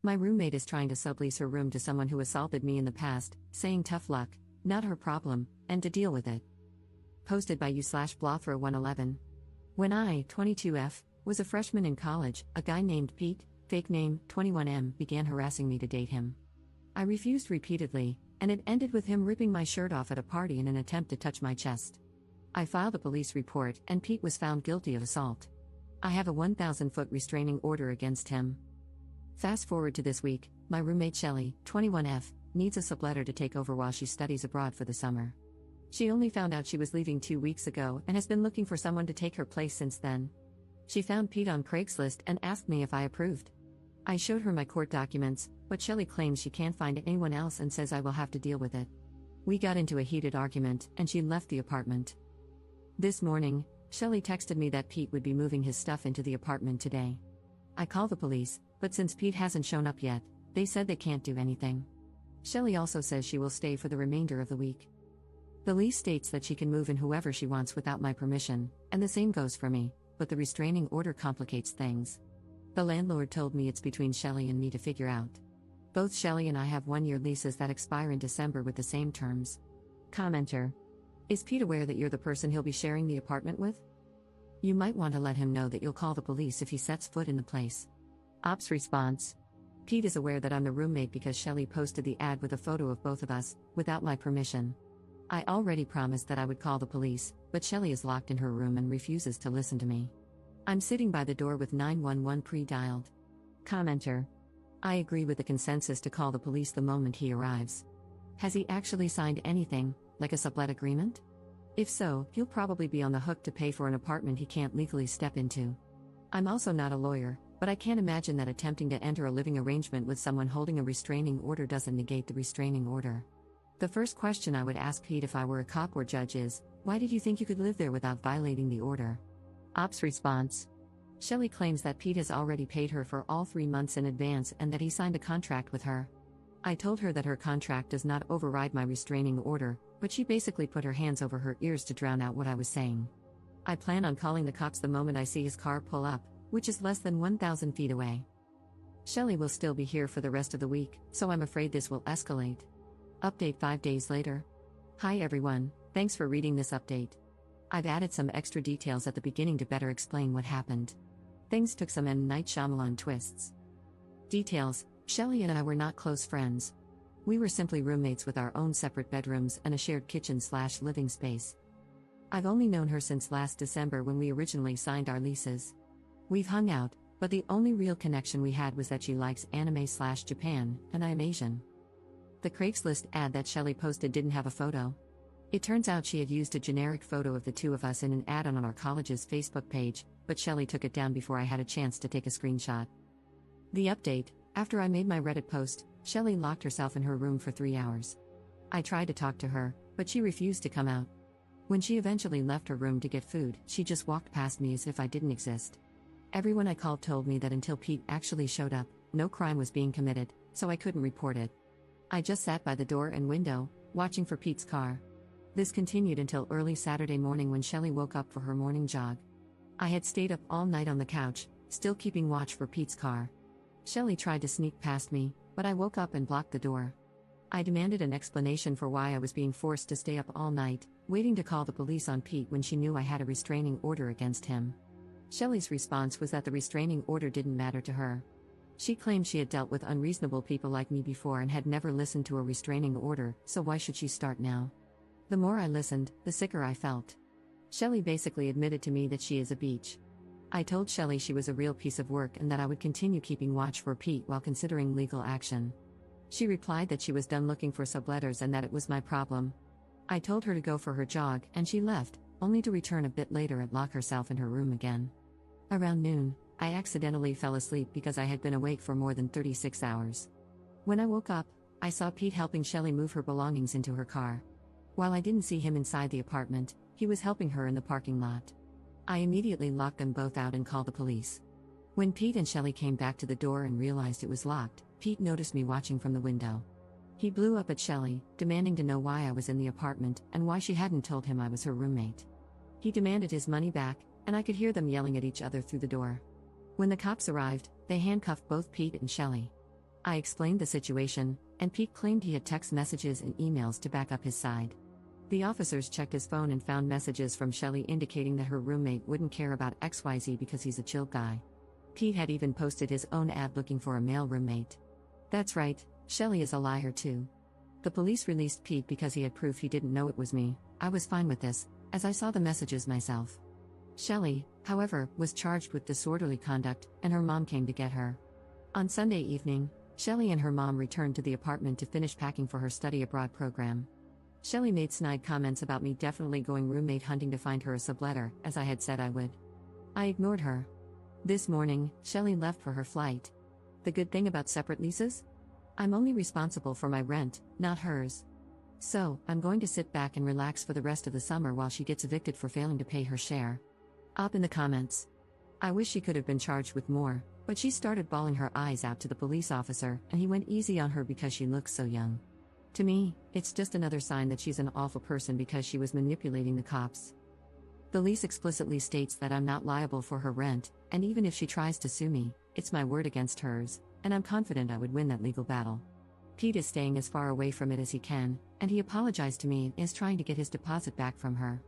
My roommate is trying to sublease her room to someone who assaulted me in the past, saying tough luck, not her problem, and to deal with it. Posted by you/Blothra111. When I, 22F, was a freshman in college, a guy named Pete, fake name 21M, began harassing me to date him. I refused repeatedly, and it ended with him ripping my shirt off at a party in an attempt to touch my chest. I filed a police report, and Pete was found guilty of assault. I have a 1,000-foot restraining order against him. Fast forward to this week, my roommate Shelly, 21F, needs a subletter to take over while she studies abroad for the summer. She only found out she was leaving 2 weeks ago and has been looking for someone to take her place since then. She found Pete on Craigslist and asked me if I approved. I showed her my court documents, but Shelly claims she can't find anyone else and says I will have to deal with it. We got into a heated argument, and she left the apartment. This morning, Shelly texted me that Pete would be moving his stuff into the apartment today. I called the police, but since Pete hasn't shown up yet, they said they can't do anything. Shelly also says she will stay for the remainder of the week. The lease states that she can move in whoever she wants without my permission, and the same goes for me, but the restraining order complicates things. The landlord told me it's between Shelly and me to figure out. Both Shelly and I have 1-year leases that expire in December with the same terms. Commenter. Is Pete aware that you're the person he'll be sharing the apartment with? You might want to let him know that you'll call the police if he sets foot in the place. Ops response. Pete is aware that I'm the roommate because Shelly posted the ad with a photo of both of us, without my permission. I already promised that I would call the police, but Shelly is locked in her room and refuses to listen to me. I'm sitting by the door with 911 pre-dialed. Commenter. I agree with the consensus to call the police the moment he arrives. Has he actually signed anything, like a sublet agreement? If so, he'll probably be on the hook to pay for an apartment he can't legally step into. I'm also not a lawyer, but I can't imagine that attempting to enter a living arrangement with someone holding a restraining order doesn't negate the restraining order. The first question I would ask Pete if I were a cop or judge is, why did you think you could live there without violating the order? Ops response. Shelly claims that Pete has already paid her for all 3 months in advance and that he signed a contract with her. I told her that her contract does not override my restraining order, but she basically put her hands over her ears to drown out what I was saying. I plan on calling the cops the moment I see his car pull up, which is less than 1,000 feet away. Shelly will still be here for the rest of the week, so I'm afraid this will escalate. Update 5 days later. Hi everyone, thanks for reading this update. I've added some extra details at the beginning to better explain what happened. Things took some M. Night Shyamalan twists. Details: Shelly and I were not close friends. We were simply roommates with our own separate bedrooms and a shared kitchen/living space. I've only known her since last December when we originally signed our leases. We've hung out, but the only real connection we had was that she likes anime/Japan, and I am Asian. The Craigslist ad that Shelly posted didn't have a photo. It turns out she had used a generic photo of the two of us in an ad on our college's Facebook page, but Shelly took it down before I had a chance to take a screenshot. The update: after I made my Reddit post, Shelly locked herself in her room for 3 hours. I tried to talk to her, but she refused to come out. When she eventually left her room to get food, she just walked past me as if I didn't exist. Everyone I called told me that until Pete actually showed up, no crime was being committed, so I couldn't report it. I just sat by the door and window, watching for Pete's car. This continued until early Saturday morning when Shelly woke up for her morning jog. I had stayed up all night on the couch, still keeping watch for Pete's car. Shelly tried to sneak past me, but I woke up and blocked the door. I demanded an explanation for why I was being forced to stay up all night, waiting to call the police on Pete when she knew I had a restraining order against him. Shelly's response was that the restraining order didn't matter to her. She claimed she had dealt with unreasonable people like me before and had never listened to a restraining order, so why should she start now? The more I listened, the sicker I felt. Shelly basically admitted to me that she is a beach. I told Shelly she was a real piece of work and that I would continue keeping watch for Pete while considering legal action. She replied that she was done looking for subletters and that it was my problem. I told her to go for her jog, and she left, only to return a bit later and lock herself in her room again. Around noon, I accidentally fell asleep because I had been awake for more than 36 hours. When I woke up, I saw Pete helping Shelly move her belongings into her car. While I didn't see him inside the apartment, he was helping her in the parking lot. I immediately locked them both out and called the police. When Pete and Shelly came back to the door and realized it was locked, Pete noticed me watching from the window. He blew up at Shelly, demanding to know why I was in the apartment and why she hadn't told him I was her roommate. He demanded his money back, and I could hear them yelling at each other through the door. When the cops arrived, they handcuffed both Pete and Shelly. I explained the situation, and Pete claimed he had text messages and emails to back up his side. The officers checked his phone and found messages from Shelley indicating that her roommate wouldn't care about XYZ because he's a chill guy. Pete had even posted his own ad looking for a male roommate. That's right, Shelley is a liar too. The police released Pete because he had proof he didn't know it was me. I was fine with this, as I saw the messages myself. Shelley, however, was charged with disorderly conduct, and her mom came to get her. On Sunday evening, Shelley and her mom returned to the apartment to finish packing for her study abroad program. Shelley made snide comments about me definitely going roommate hunting to find her a subletter, as I had said I would. I ignored her. This morning, Shelley left for her flight. The good thing about separate leases? I'm only responsible for my rent, not hers. So, I'm going to sit back and relax for the rest of the summer while she gets evicted for failing to pay her share. Up in the comments. I wish she could have been charged with more, but she started bawling her eyes out to the police officer, and he went easy on her because she looks so young. To me, it's just another sign that she's an awful person because she was manipulating the cops. The lease explicitly states that I'm not liable for her rent, and even if she tries to sue me, it's my word against hers, and I'm confident I would win that legal battle. Pete is staying as far away from it as he can, and he apologized to me and is trying to get his deposit back from her.